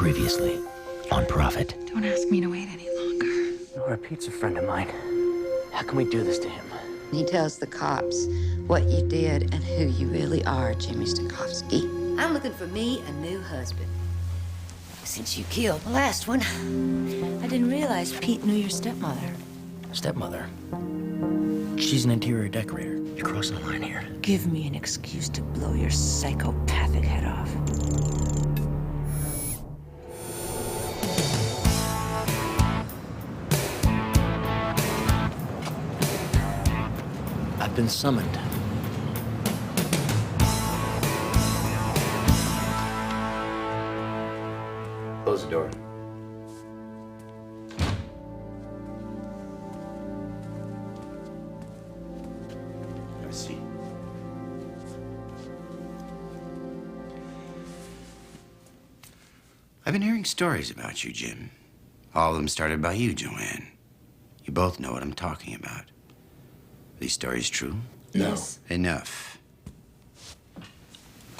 Previously on Profit. Don't ask me to wait any longer. Nora, Pete's a friend of mine. How can we do this to him? He tells the cops what you did and who you really are, Jimmy Stokowski. I'm looking for me a new husband. Since you killed the last one, I didn't realize Pete knew your stepmother. Stepmother? She's an interior decorator. You're crossing the line here. Give me an excuse to blow your psychopathic head off. I've been summoned. Close the door. Have a seat. I've been hearing stories about you, Jim. All of them started by you, Joanne. You both know what I'm talking about. Are these stories true? No. Yes. Enough.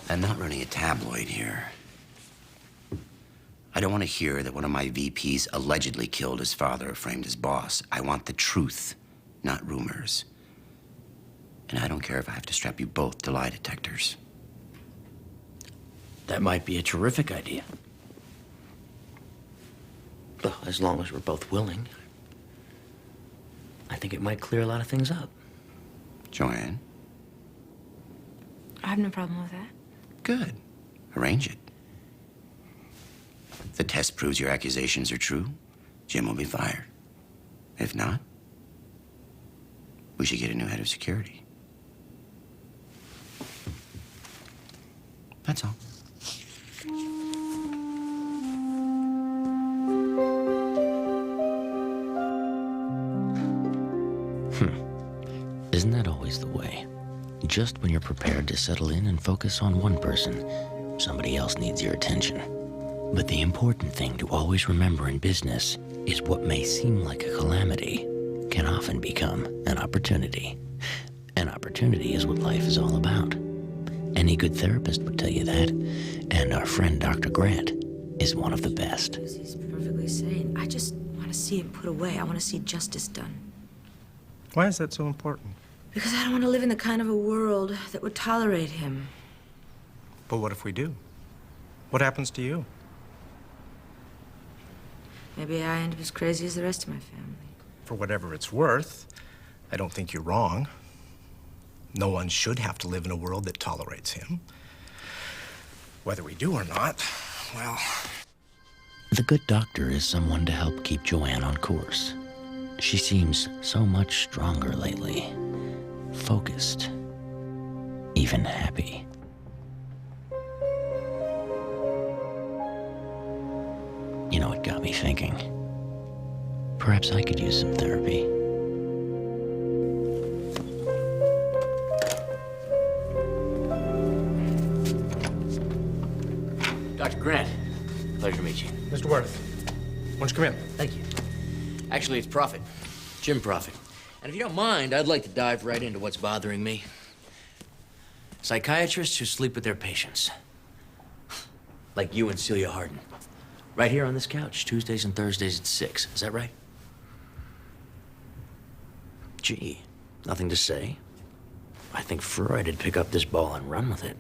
I'm not running a tabloid here. I don't want to hear that one of my VPs allegedly killed his father or framed his boss. I want the truth, not rumors. And I don't care if I have to strap you both to lie detectors. That might be a terrific idea. Well, as long as we're both willing. I think it might clear a lot of things up. Joanne? I have no problem with that. Good. Arrange it. If the test proves your accusations are true, Jim will be fired. If not, we should get a new head of security. That's all. Isn't that always the way? Just when you're prepared to settle in and focus on one person, somebody else needs your attention. But the important thing to always remember in business is what may seem like a calamity can often become an opportunity. An opportunity is what life is all about. Any good therapist would tell you that, and our friend Dr. Grant is one of the best. He's perfectly sane. I just want to see him put away. I want to see justice done. Why is that so important? Because I don't want to live in the kind of a world that would tolerate him. But what if we do? What happens to you? Maybe I end up as crazy as the rest of my family. For whatever it's worth, I don't think you're wrong. No one should have to live in a world that tolerates him. Whether we do or not, well... The good doctor is someone to help keep Joanne on course. She seems so much stronger lately. Focused. Even happy. You know, it got me thinking. Perhaps I could use some therapy. Dr. Grant, pleasure to meet you. Mr. Worth, why don't you come in? Thank you. Actually, it's Profit. Jim Profit. And if you don't mind, I'd like to dive right into what's bothering me. Psychiatrists who sleep with their patients. Like you and Celia Harden. Right here on this couch, Tuesdays and Thursdays at 6. Is that right? Gee, nothing to say. I think Freud would pick up this ball and run with it.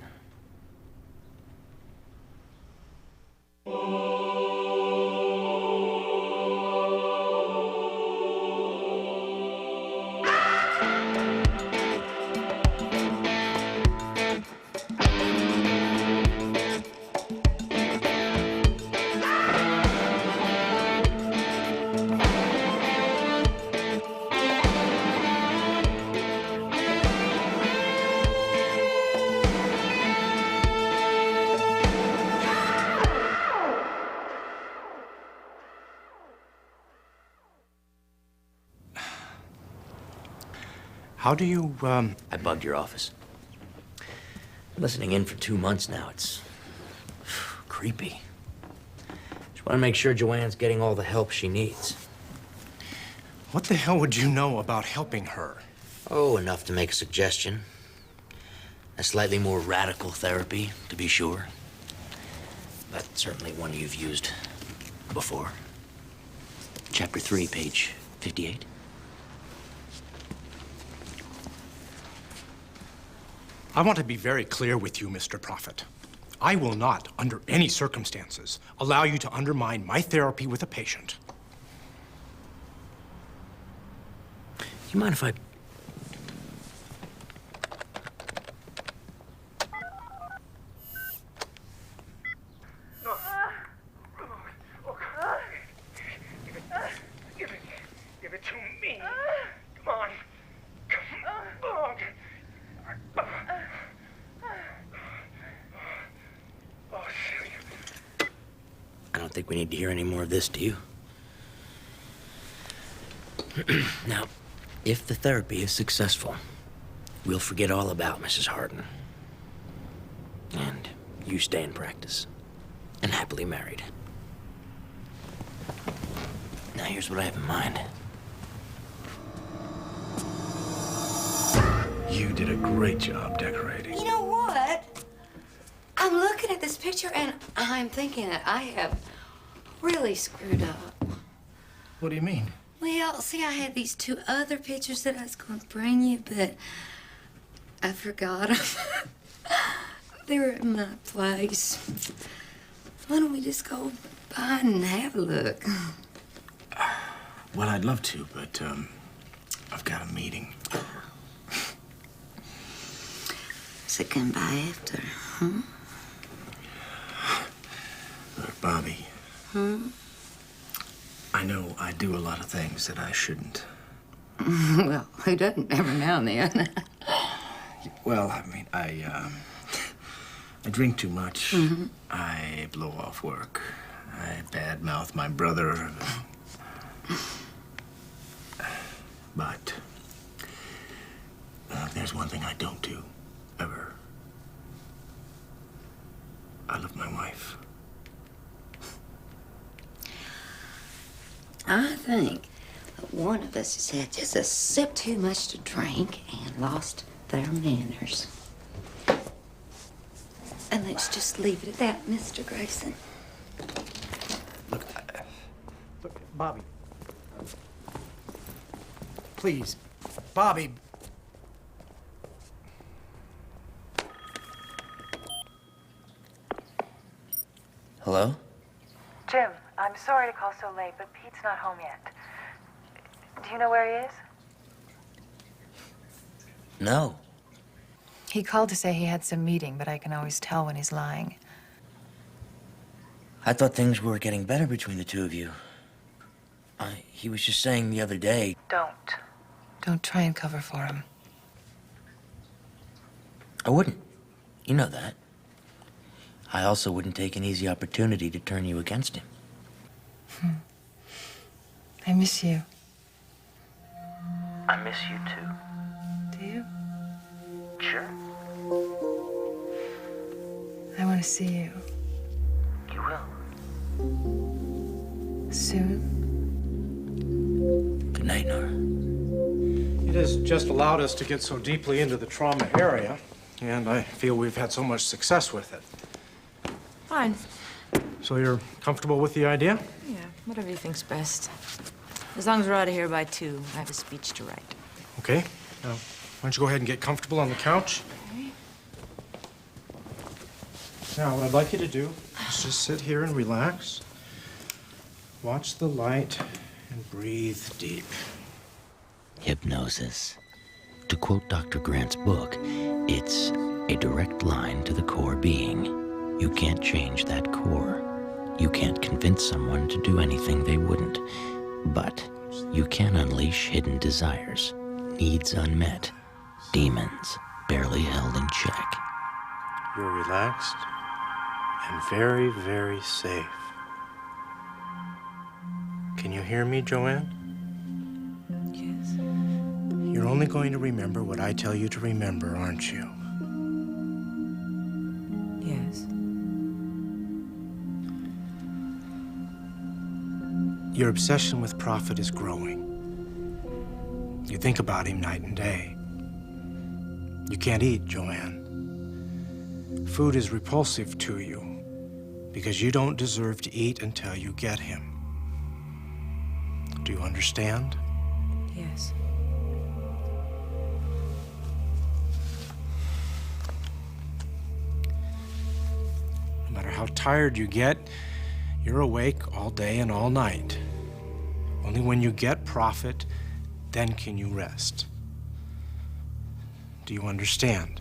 How do you, I bugged your office. Listening in for 2 months now, it's creepy. Just want to make sure Joanne's getting all the help she needs. What the hell would you know about helping her? Oh, enough to make a suggestion. A slightly more radical therapy, to be sure. That's certainly one you've used before. Chapter 3, page 58. I want to be very clear with you, Mr. Prophet. I will not, under any circumstances, allow you to undermine my therapy with a patient. You mind if I... Give it to me. Come on. Come on. Oh, Celia. I don't think we need to hear any more of this, do you? Now, if the therapy is successful, we'll forget all about Mrs. Harden. And you stay in practice. And happily married. Now, here's what I have in mind. You did a great job decorating. You know what? I'm looking at this picture and I'm thinking that I have really screwed up. What do you mean? Well, see, I had these 2 other pictures that I was going to bring you, but I forgot them. They were in my place. Why don't we just go by and have a look? Well, I'd love to, but I've got a meeting. So come by after, huh? Look, Bobby. I know I do a lot of things that I shouldn't. Well, who doesn't every now and then? Well, I mean, I drink too much. I blow off work. I badmouth my brother. But there's one thing I don't do, ever. I love my wife. I think that one of us has had just a sip too much to drink and lost their manners. And let's just leave it at that, Mr. Grayson. Look, Bobby. Please, Bobby. Hello? Jim, I'm sorry to call so late, but Pete's not home yet. Do you know where he is? No. He called to say he had some meeting, but I can always tell when he's lying. I thought things were getting better between the 2 of you. He was just saying the other day... Don't try and cover for him. I wouldn't. You know that. I also wouldn't take an easy opportunity to turn you against him. I miss you. I miss you too. Do you? Sure. I want to see you. You will. Soon. Good night, Nora. It has just allowed us to get so deeply into the trauma area, and I feel we've had so much success with it. Fine. So you're comfortable with the idea? Yeah, whatever you think's best. As long as we're out of here by 2, I have a speech to write. Okay. Now, why don't you go ahead and get comfortable on the couch? Okay. Now, what I'd like you to do is just sit here and relax. Watch the light and breathe deep. Hypnosis. To quote Dr. Grant's book, it's a direct line to the core being. You can't change that core. You can't convince someone to do anything they wouldn't. But you can unleash hidden desires, needs unmet, demons barely held in check. You're relaxed and very, very safe. Can you hear me, Joanne? Yes. You're only going to remember what I tell you to remember, aren't you? Yes. Your obsession with Prophet is growing. You think about him night and day. You can't eat, Joanne. Food is repulsive to you. Because you don't deserve to eat until you get him. Do you understand? Yes. No matter how tired you get, you're awake all day and all night. Only when you get profit, then can you rest. Do you understand?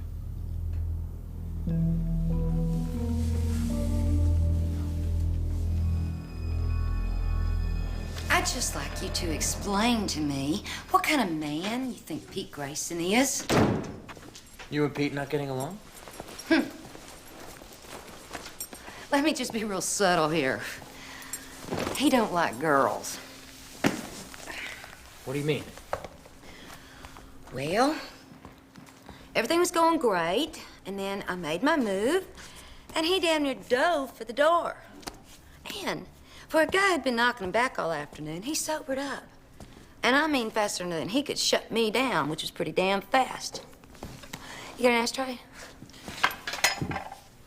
I'd just like you to explain to me what kind of man you think Pete Grayson is. You and Pete not getting along? Let me just be real subtle here. He don't like girls. What do you mean? Well, everything was going great, and then I made my move, and he damn near dove for the door. And for a guy who'd been knocking him back all afternoon, he sobered up. And I mean faster than he could shut me down, which was pretty damn fast. You got an ashtray?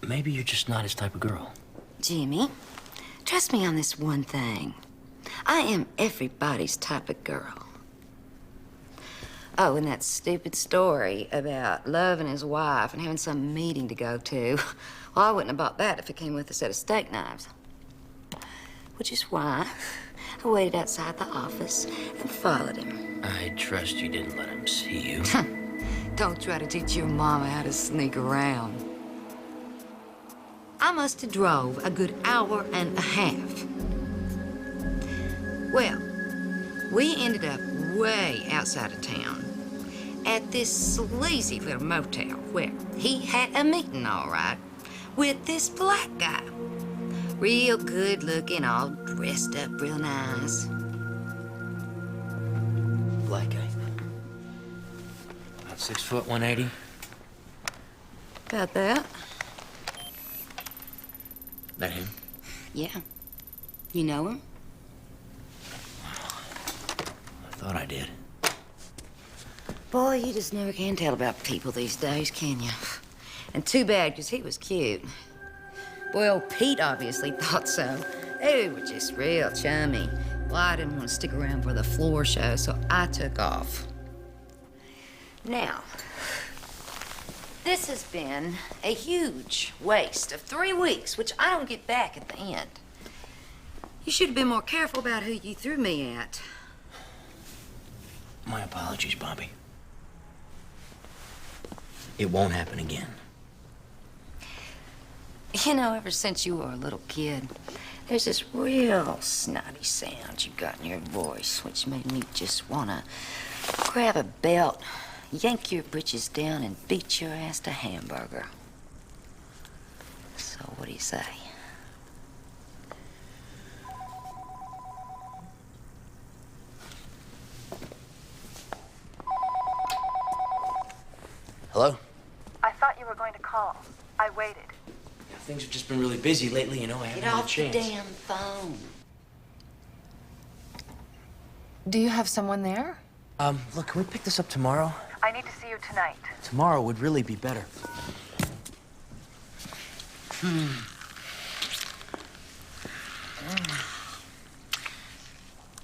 Maybe you're just not his type of girl. Jimmy, trust me on this one thing. I am everybody's type of girl. Oh, and that stupid story about loving his wife and having some meeting to go to. Well, I wouldn't have bought that if it came with a set of steak knives. Which is why I waited outside the office and followed him. I trust you didn't let him see you. Don't try to teach your mama how to sneak around. I must have drove a good hour and a half. Well, we ended up way outside of town at this sleazy little motel where he had a meeting, all right, with this black guy. Real good looking, all dressed up real nice. Black guy. About 6 foot, 180. About that? That him? Yeah. You know him? I thought I did. Boy, you just never can tell about people these days, can you? And too bad, because he was cute. Well, Pete obviously thought so. They were just real chummy. Well, I didn't want to stick around for the floor show, so I took off. Now, this has been a huge waste of 3 weeks, which I don't get back at the end. You should have been more careful about who you threw me at. My apologies, Bobby. It won't happen again. You know, ever since you were a little kid, there's this real snotty sound you got in your voice, which made me just want to grab a belt, yank your britches down, and beat your ass to hamburger. So what do you say? Hello? I thought you were going to call. I waited. Yeah, things have just been really busy lately, you know. I haven't Get had a off the chance. damn phone. Do you have someone there? Look, can we pick this up tomorrow? I need to see you tonight. Tomorrow would really be better.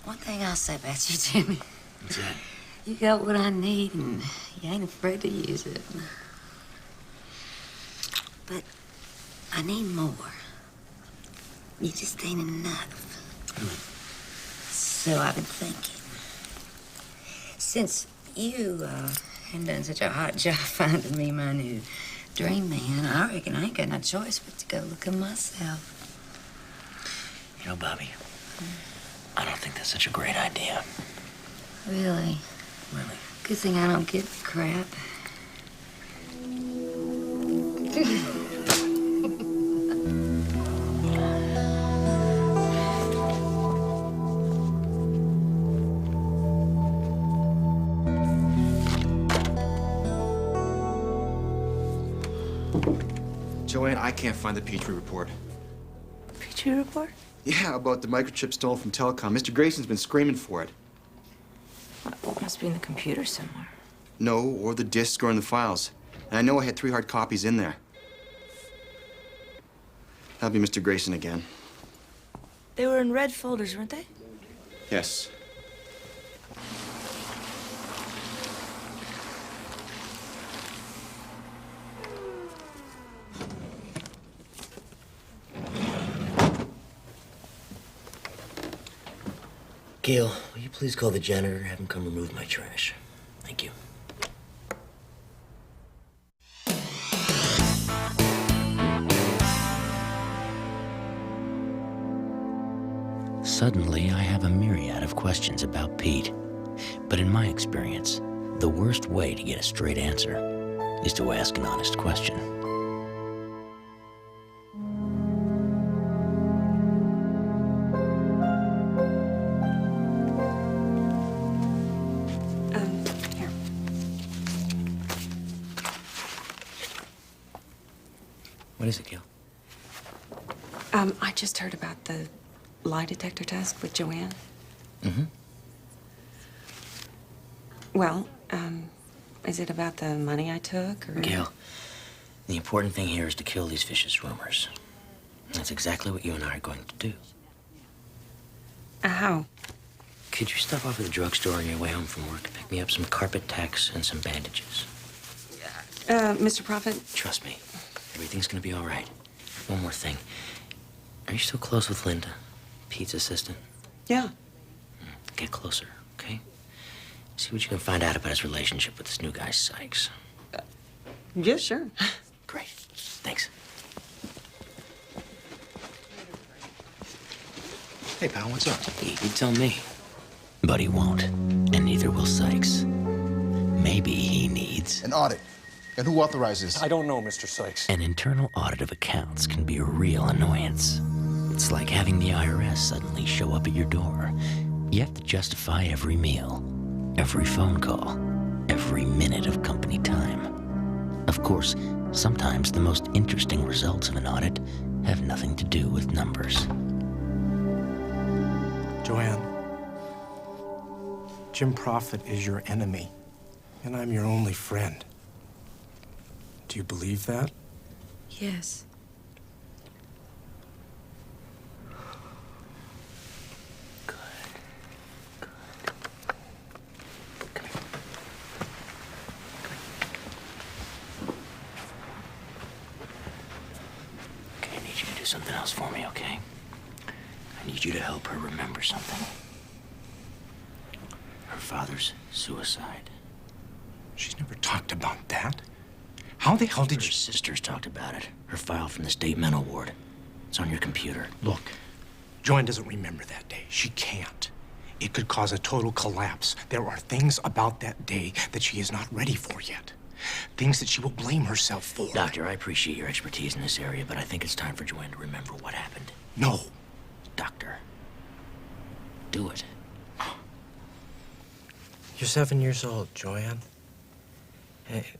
One thing I'll say about you, Jimmy. What's that? You got what I need, and you ain't afraid to use it. But I need more. You just ain't enough. So I've been thinking. Since you hadn't done such a hot job finding me my new dream man, I reckon I ain't got no choice but to go look at myself. You know, Bobby, I don't think that's such a great idea. Really? Really. Good thing I don't give a crap. Joanne, I can't find the Petrie report. Petrie report? Yeah, about the microchip stolen from Telecom. Mr. Grayson's been screaming for it. Well, it must be in the computer somewhere. No, or the disc or in the files. And I know I had 3 hard copies in there. That'll be Mr. Grayson again. They were in red folders, weren't they? Yes. Gail, will you please call the janitor, have him come remove my trash? Thank you. Suddenly, I have a myriad of questions about Pete. But in my experience, the worst way to get a straight answer is to ask an honest question. Here. What is it, Gail? I just heard about the lie detector test with Joanne. Mm-hmm. Well, is it about the money I took, or? Gail, the important thing here is to kill these vicious rumors. That's exactly what you and I are going to do. How? Could you stop off at the drugstore on your way home from work and pick me up some carpet tacks and some bandages? Mr. Prophet? Trust me, everything's gonna be all right. One more thing. Are you still close with Linda, Pete's assistant? Yeah. Get closer, okay? See what you can find out about his relationship with this new guy, Sykes. Yeah, sure. Great. Thanks. Hey, pal, what's up? You tell me. But he won't, and neither will Sykes. Maybe he needs... An audit. And who authorizes? I don't know, Mr. Sykes. An internal audit of accounts can be a real annoyance. It's like having the IRS suddenly show up at your door. You have to justify every meal, every phone call, every minute of company time. Of course, sometimes the most interesting results of an audit have nothing to do with numbers. Joanne, Jim Prophet is your enemy, and I'm your only friend. Do you believe that? Yes. Okay, I need you to do something else for me, okay? I need you to help her remember something. Her father's suicide. She's never talked about that. How the hell did Her you... sisters talked about it. Her file from the state mental ward. It's on your computer. Look, Joanne doesn't remember that day. She can't. It could cause a total collapse. There are things about that day that she is not ready for yet. Things that she will blame herself for. Doctor, I appreciate your expertise in this area, but I think it's time for Joanne to remember what happened. No. Doctor, do it. You're 7 years old, Joanne.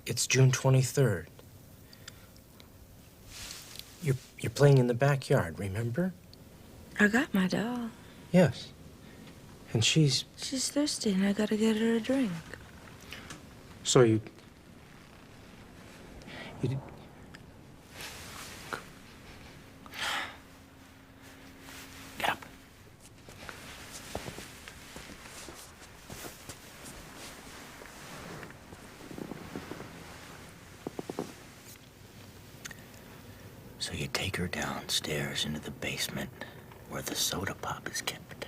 It's June 23rd. You're playing in the backyard, remember? I got my doll. Yes. And she's... She's thirsty and I gotta get her a drink. So you did... Get up. So you take her downstairs into the basement where the soda pop is kept.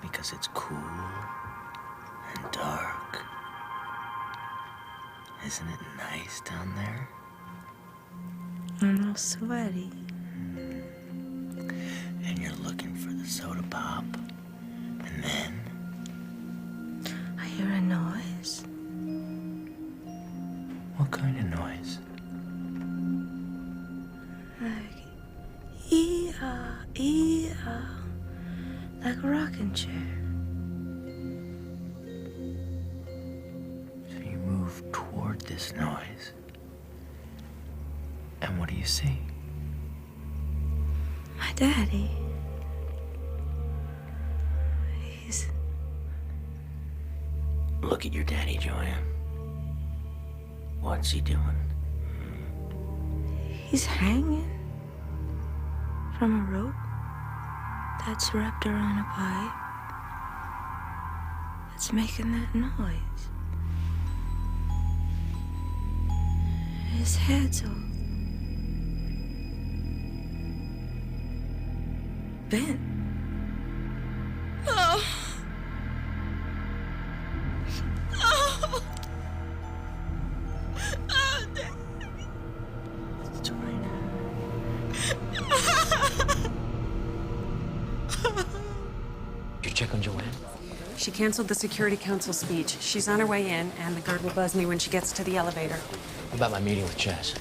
Because it's cool and dark. Isn't it nice down there? I'm all sweaty. And you're looking for the soda pop. And then... I hear a noise. What kind of noise? Like, ee-ah, ee-ah. Like a rocking chair. So you move toward this noise. And what do you see? My daddy. He's... Look at your daddy, Joanne. What's he doing? He's hanging from a rope that's wrapped around a pipe that's making that noise. His head's all bent. Oh. Oh. Oh, Dad. It's all right. Did you check on Joanne? She canceled the Security Council speech. She's on her way in, and the guard will buzz me when she gets to the elevator. What about my meeting with Chaz?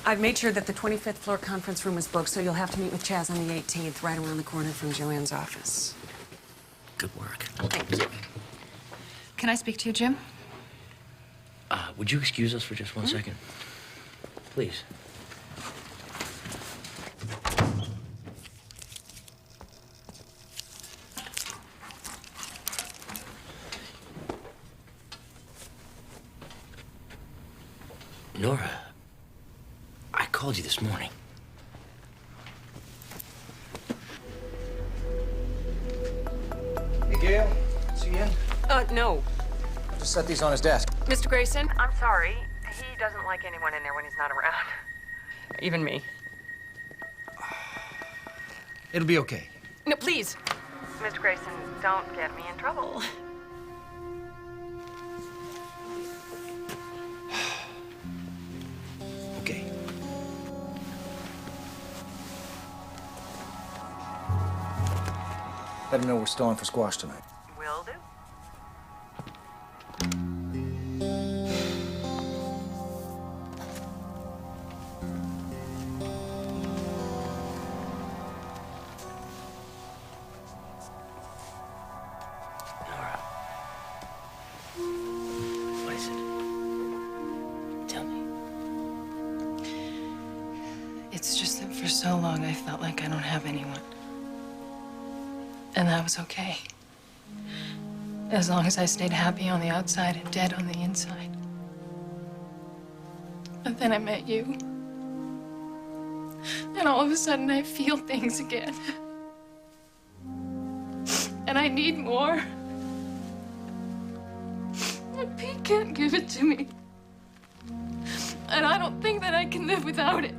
I've made sure that the 25th floor conference room is booked, so you'll have to meet with Chaz on the 18th, right around the corner from Joanne's office. Good work. Thank you. Can I speak to you, Jim? Would you excuse us for just one second? Please. Nora, I called you this morning. Hey, Gail. See you in? No. Just set these on his desk. Mr. Grayson? I'm sorry. He doesn't like anyone in there when he's not around. Even me. It'll be okay. No, please. Mr. Grayson, don't get me in trouble. Okay. Let him know we're still on for squash tonight. Will do. Nora. What is it? Tell me. It's just that for so long I felt like I don't have anyone. And that was okay. As long as I stayed happy on the outside and dead on the inside. But then I met you. And all of a sudden I feel things again. And I need more. And Pete can't give it to me. And I don't think that I can live without it.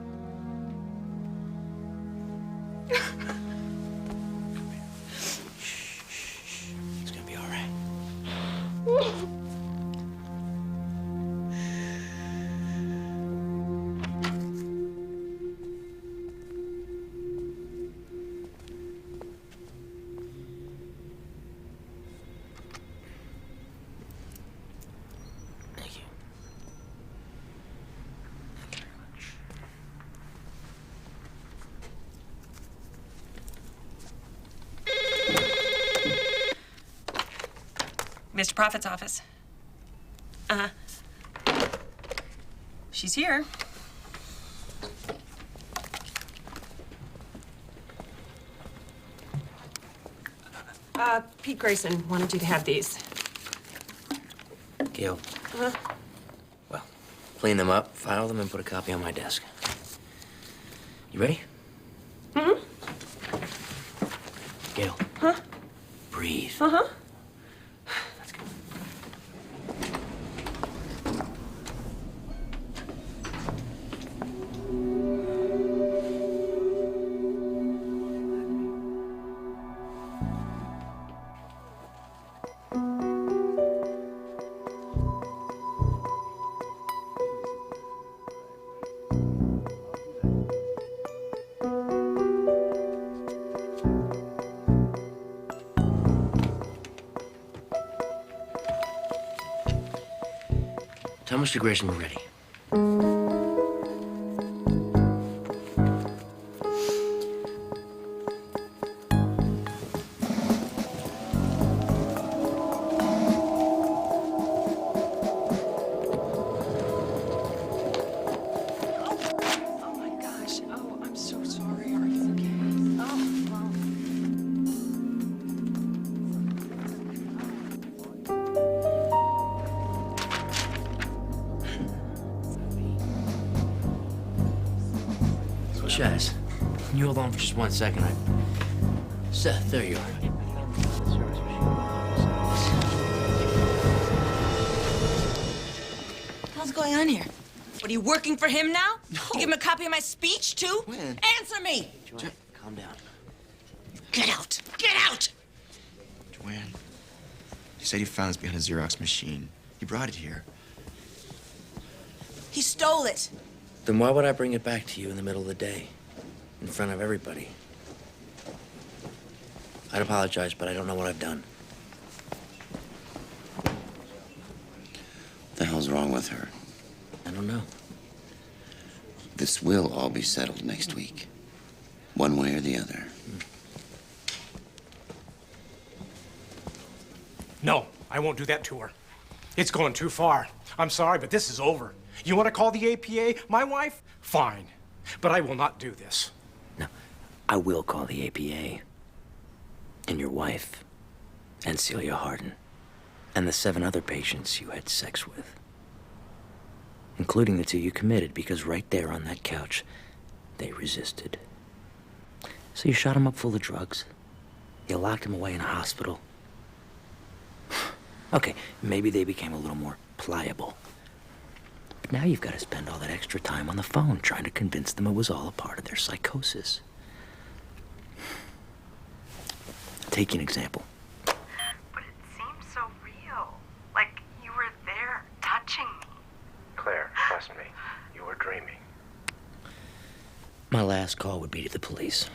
It's gonna be all right. Thank you. Thank you very much. Mr. Prophet's office. Uh-huh. She's here. Pete Grayson wanted you to have these. Gail. Uh-huh. Well, clean them up, file them, and put a copy on my desk. You ready? Mm-hmm. Gail. Huh? Breathe. Uh-huh. That's good. Tell Mr. Grayson we're ready. Oh my gosh. Oh, I'm so sorry. Are you okay? Oh, wow. Chaz, can you hold on for just 1 second? Seth, there you are. What's going on here? What, are you working for him now? No. You give him a copy of my speech, too? Joanne. Answer me! Joanne, calm down. Get out! Get out! Joanne, you said you found this behind a Xerox machine. You brought it here. He stole it. Then why would I bring it back to you in the middle of the day? In front of everybody? I'd apologize, but I don't know what I've done. What the hell's wrong with her? I don't know. This will all be settled next week. One way or the other. No, I won't do that to her. It's going too far. I'm sorry, but this is over. You want to call the APA my wife? Fine. But I will not do this. No, I will call the APA. And your wife. And Celia Harden. And the 7 other patients you had sex with. Including the 2 you committed, because right there on that couch, they resisted. So you shot him up full of drugs. You locked him away in a hospital. Okay, maybe they became a little more pliable. But now you've got to spend all that extra time on the phone trying to convince them it was all a part of their psychosis. Take an example. But it seems so real. Like you were there, touching me. Claire, trust me. You were dreaming. My last call would be to the police.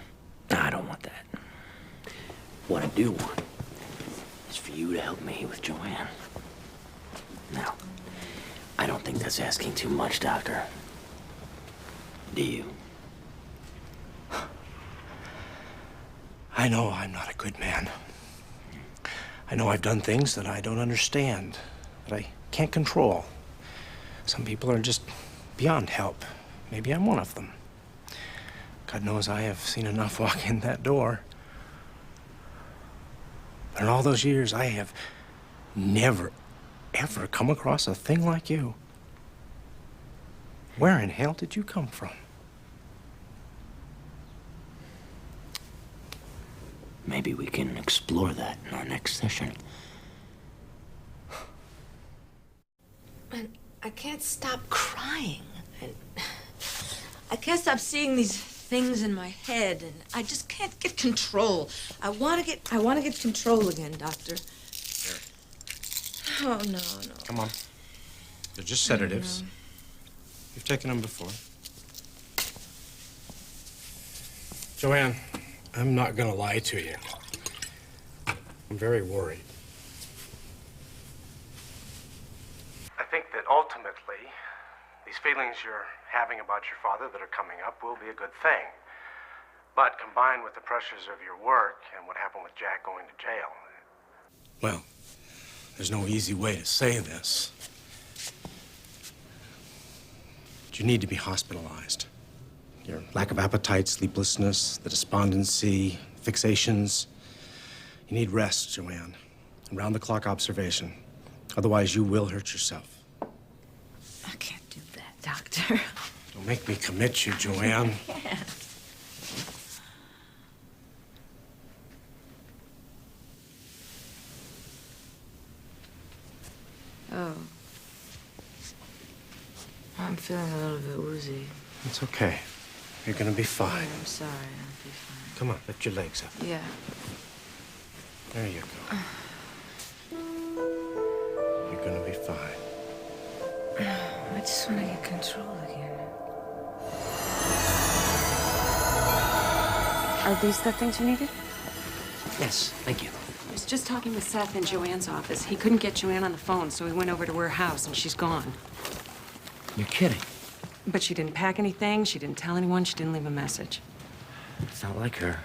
I don't want that. What I do want is for you to help me with Joanne. Now, I don't think that's asking too much, Doctor. Do you? I know I'm not a good man. I know I've done things that I don't understand, that I can't control. Some people are just beyond help. Maybe I'm one of them. God knows I have seen enough walk in that door. But in all those years, I have never, ever come across a thing like you. Where in hell did you come from? Maybe we can explore that in our next session. And I can't stop crying. And I can't stop seeing these things in my head, and I just can't get control. I want to get control again, Doctor. Here. Oh, no. Come on. They're just sedatives. You've taken them before. Joanne, I'm not gonna lie to you. I'm very worried. I think that ultimately, these feelings you're having about your father that are coming up will be a good thing. But combined with the pressures of your work and what happened with Jack going to jail. Well, there's no easy way to say this. But you need to be hospitalized. Your lack of appetite, sleeplessness, the despondency, fixations. You need rest, Joanne. And round-the-clock observation. Otherwise, you will hurt yourself. I can't do that, Doctor. Don't make me commit you, Joanne. I can't. Oh. I'm feeling a little bit woozy. It's okay. You're gonna be fine. I'm sorry. I'll be fine. Come on, lift your legs up. Yeah. There you go. You're gonna be fine. I just want to get control again. Are these the things you needed? Yes, thank you. I was just talking with Seth in Joanne's office. He couldn't get Joanne on the phone, so he went over to her house, and she's gone. You're kidding. But she didn't pack anything, she didn't tell anyone, she didn't leave a message. It's not like her.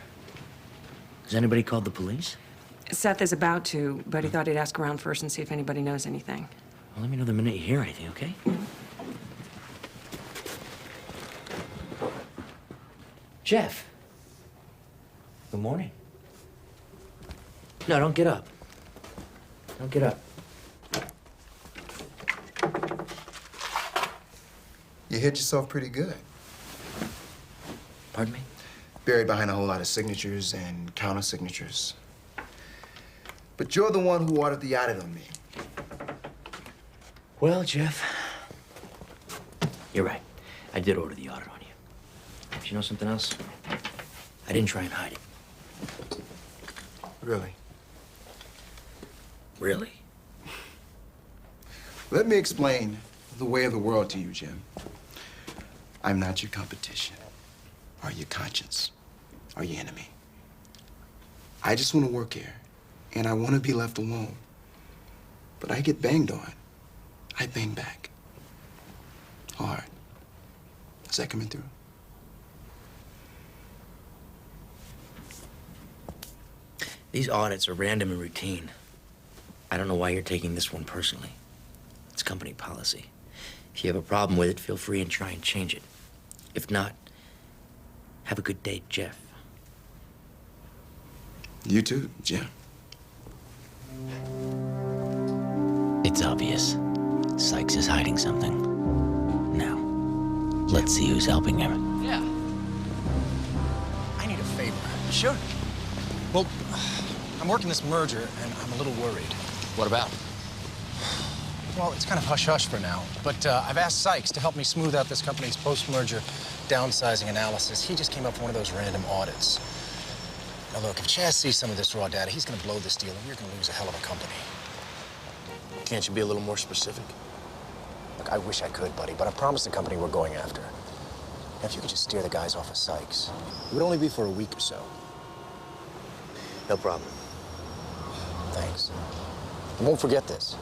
Has anybody called the police? Seth is about to, but he thought he'd ask around first and see if anybody knows anything. Well, let me know the minute you hear anything, okay? Jeff. Good morning. No, don't get up. Don't get up. You hit yourself pretty good. Pardon me? Buried behind a whole lot of signatures and counter-signatures. But you're the one who ordered the audit on me. Well, Jeff, you're right. I did order the audit on you. But you know something else? I didn't try and hide it. Really? Really? Let me explain the way of the world to you, Jim. I'm not your competition, or your conscience, or your enemy. I just want to work here, and I want to be left alone. But I get banged on. I bang back. Hard. Is that coming through? These audits are random and routine. I don't know why you're taking this one personally. It's company policy. If you have a problem with it, feel free and try and change it. If not, have a good day, Jeff. You too, Jim. It's obvious. Sykes is hiding something. Now, let's see who's helping him. Yeah. I need a favor. Sure. Well, I'm working this merger, and I'm a little worried. What about? Well, it's kind of hush-hush for now, but I've asked Sykes to help me smooth out this company's post-merger downsizing analysis. He just came up with one of those random audits. Now, look, if Chaz sees some of this raw data, he's going to blow this deal, and we're going to lose a hell of a company. Can't you be a little more specific? Look, I wish I could, buddy, but I promised the company we're going after. Now, if you could just steer the guys off of Sykes, it would only be for a week or so. No problem. Thanks. And won't forget this.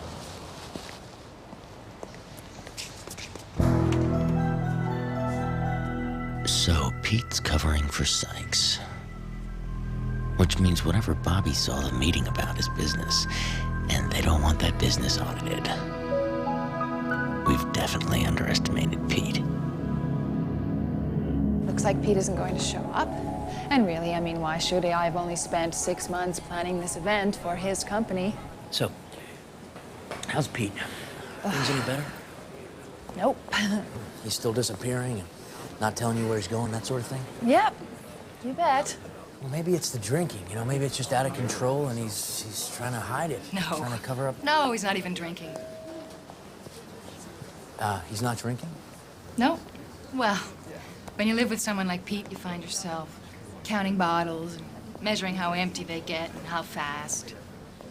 So Pete's covering for Sykes. Which means whatever Bobby saw the meeting about is business, and they don't want that business audited. We've definitely underestimated Pete. Looks like Pete isn't going to show up. And really, I mean, why should he? I've only spent 6 months planning this event for his company. So, how's Pete? Things any better? Nope. He's still disappearing and not telling you where he's going, that sort of thing? Yep, you bet. Well, maybe it's the drinking, you know? Maybe it's just out of control and he's trying to hide it. No. Trying to cover up. No, he's not even drinking. He's not drinking? No. Well, when you live with someone like Pete, you find yourself counting bottles and measuring how empty they get and how fast.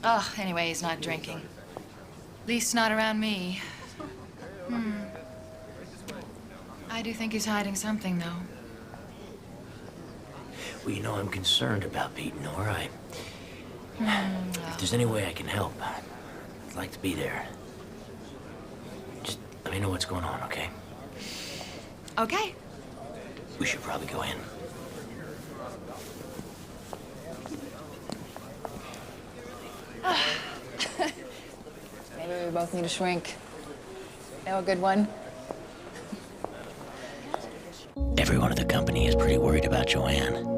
Oh, anyway, he's not drinking. At least not around me. I do think he's hiding something, though. Well, you know, I'm concerned about Pete, Nora. If there's any way I can help, I'd like to be there. Just let me know what's going on, okay? Okay. We should probably go in. Maybe we both need a shrink. Know a good one? Everyone at the company is pretty worried about Joanne.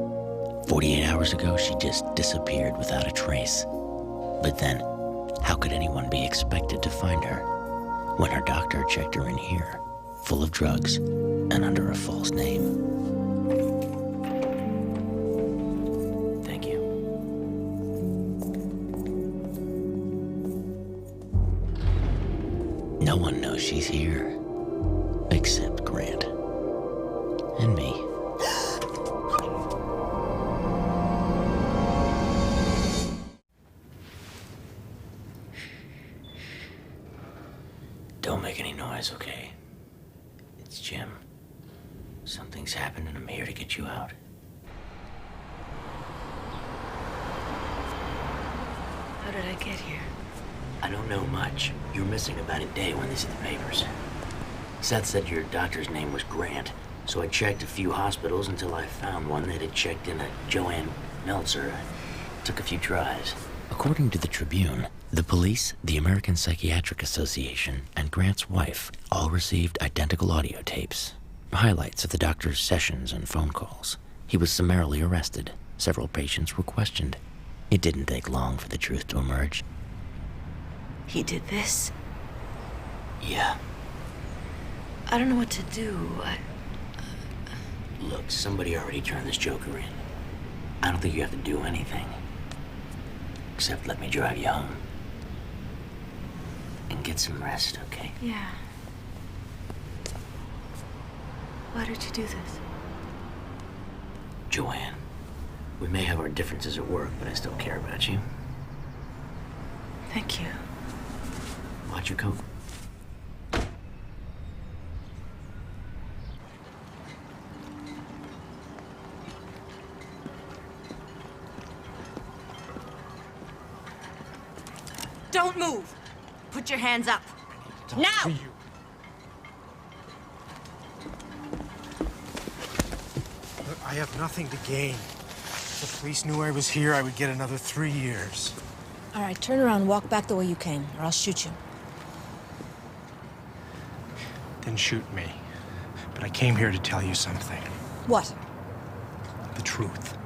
48 hours ago, she just disappeared without a trace. But then, how could anyone be expected to find her when her doctor checked her in here, full of drugs and under a false name? Thank you. No one knows she's here, except Grant. And me. Don't make any noise, okay? It's Jim. Something's happened and I'm here to get you out. How did I get here? I don't know much. You were missing about a day when they see the papers. Seth said your doctor's name was Grant. So I checked a few hospitals until I found one that had checked in a Joanne Meltzer. Took a few tries. According to the Tribune, the police, the American Psychiatric Association, and Grant's wife all received identical audio tapes, highlights of the doctor's sessions and phone calls. He was summarily arrested. Several patients were questioned. It didn't take long for the truth to emerge. He did this? Yeah. I don't know what to do. Look, somebody already turned this joker in. I don't think you have to do anything. Except let me drive you home. And get some rest, okay? Yeah. Why did you do this? Joanne, we may have our differences at work, but I still care about you. Thank you. Watch your coat. Don't move. Put your hands up. Now! Look, I have nothing to gain. If the police knew I was here, I would get another 3 years. All right, turn around and walk back the way you came, or I'll shoot you. Then shoot me. But I came here to tell you something. What? The truth.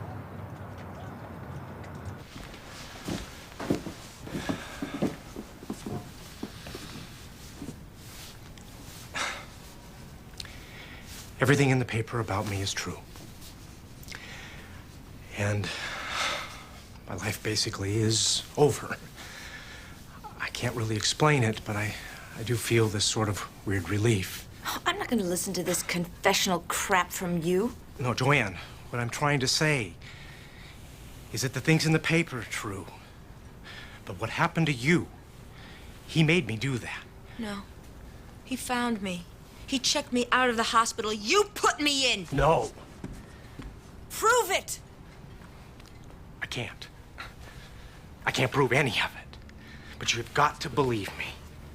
Everything in the paper about me is true. And my life basically is over. I can't really explain it, but I do feel this sort of weird relief. Oh, I'm not going to listen to this confessional crap from you. No, Joanne, what I'm trying to say is that the things in the paper are true. But what happened to you, he made me do that. No. He found me. He checked me out of the hospital. You put me in! No. Prove it! I can't. I can't prove any of it. But you've got to believe me.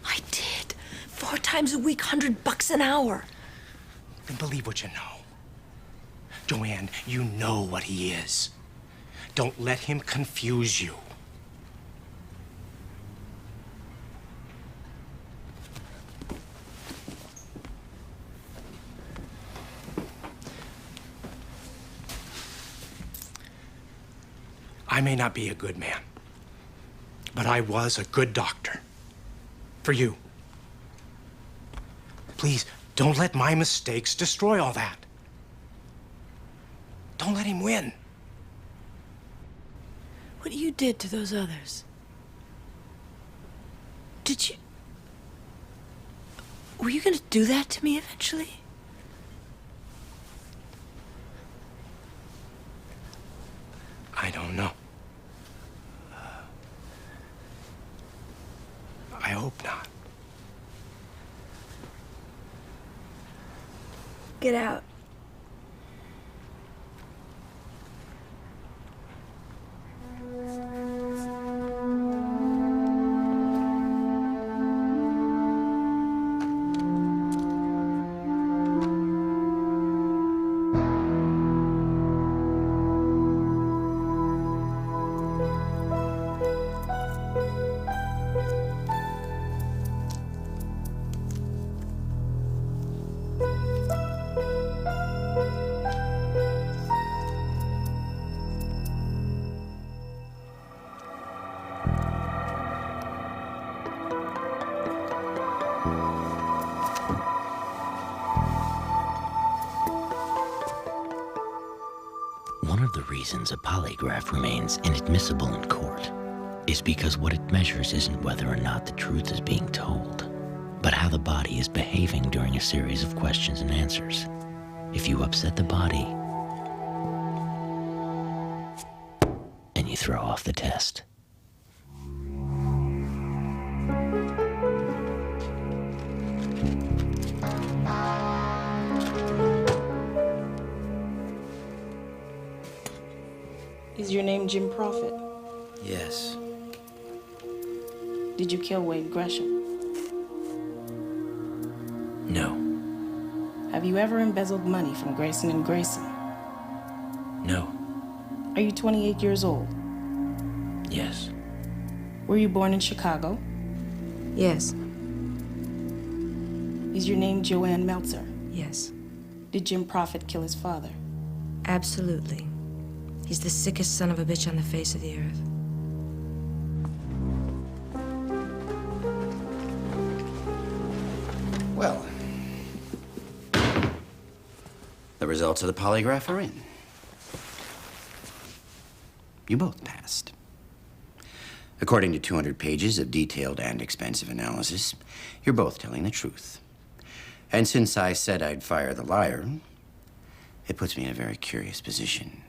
I did. 4 times a week, $100 an hour. Then believe what you know. Joanne, you know what he is. Don't let him confuse you. I may not be a good man, but I was a good doctor. For you. Please, don't let my mistakes destroy all that. Don't let him win. What you did to those others. Did you... Were you gonna do that to me eventually? I don't know. I hope not. Get out. One of the reasons a polygraph remains inadmissible in court is because what it measures isn't whether or not the truth is being told, but how the body is behaving during a series of questions and answers. If you upset the body, and you throw off the test. Is your name Jim Prophet? Yes. Did you kill Wade Gresham? No. Have you ever embezzled money from Grayson and Grayson? No. Are you 28 years old? Yes. Were you born in Chicago? Yes. Is your name Joanne Meltzer? Yes. Did Jim Prophet kill his father? Absolutely. He's the sickest son of a bitch on the face of the earth. Well, the result results of the polygraph are in. You both passed. According to 200 pages of detailed and expensive analysis, you're both telling the truth. And since I said I'd fire the liar, it puts me in a very curious position.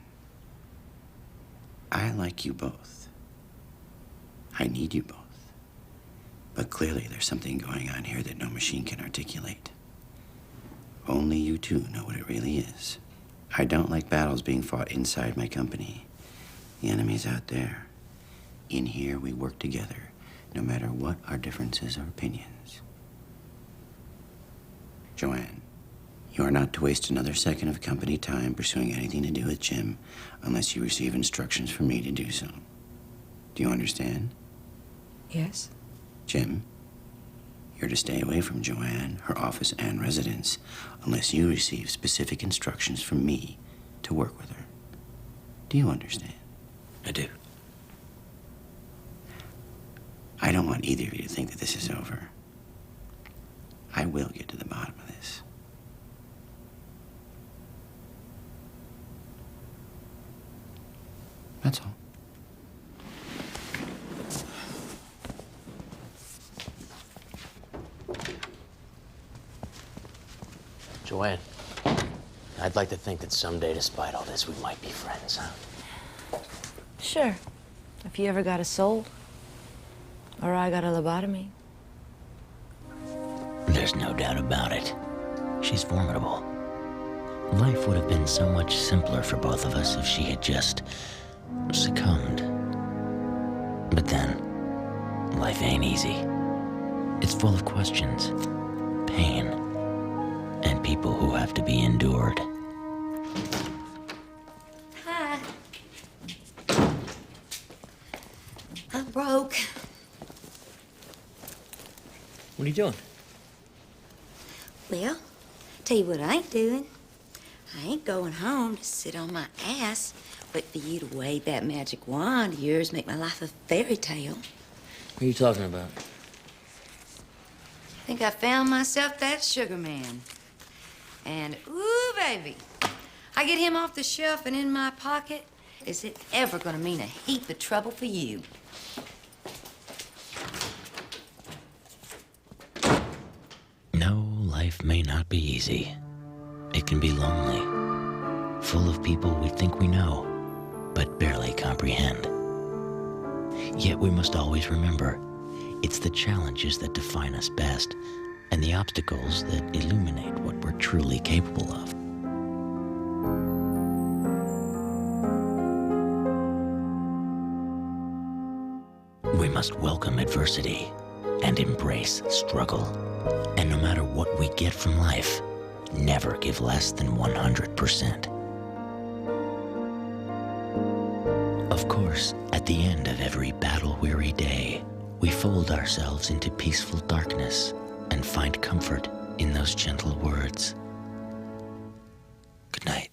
I like you both. I need you both. But clearly there's something going on here that no machine can articulate. Only you two know what it really is. I don't like battles being fought inside my company. The enemy's out there. In here, we work together, no matter what our differences or opinions. Joanne, you are not to waste another second of company time pursuing anything to do with Jim unless you receive instructions from me to do so. Do you understand? Yes. Jim, you're to stay away from Joanne, her office, and residence unless you receive specific instructions from me to work with her. Do you understand? I do. I don't want either of you to think that this is over. I will get to the bottom of this. That's all. Joanne, I'd like to think that someday, despite all this, we might be friends, huh? Sure. If you ever got a soul, or I got a lobotomy. There's no doubt about it. She's formidable. Life would have been so much simpler for both of us if she had just succumbed. But then, life ain't easy. It's full of questions, pain, and people who have to be endured. Hi. I'm broke. What are you doing? Well, tell you what I ain't doing. I ain't going home to sit on my ass, wait for you to wave that magic wand of yours, make my life a fairy tale. What are you talking about? I think I found myself that sugar man. And, ooh, baby, I get him off the shelf and in my pocket. Is it ever gonna mean a heap of trouble for you? No, life may not be easy. It can be lonely, full of people we think we know, but barely comprehend. Yet we must always remember, it's the challenges that define us best, and the obstacles that illuminate what we're truly capable of. We must welcome adversity and embrace struggle. And no matter what we get from life, never give less than 100%. Of course, at the end of every battle-weary day, we fold ourselves into peaceful darkness and find comfort in those gentle words. Good night.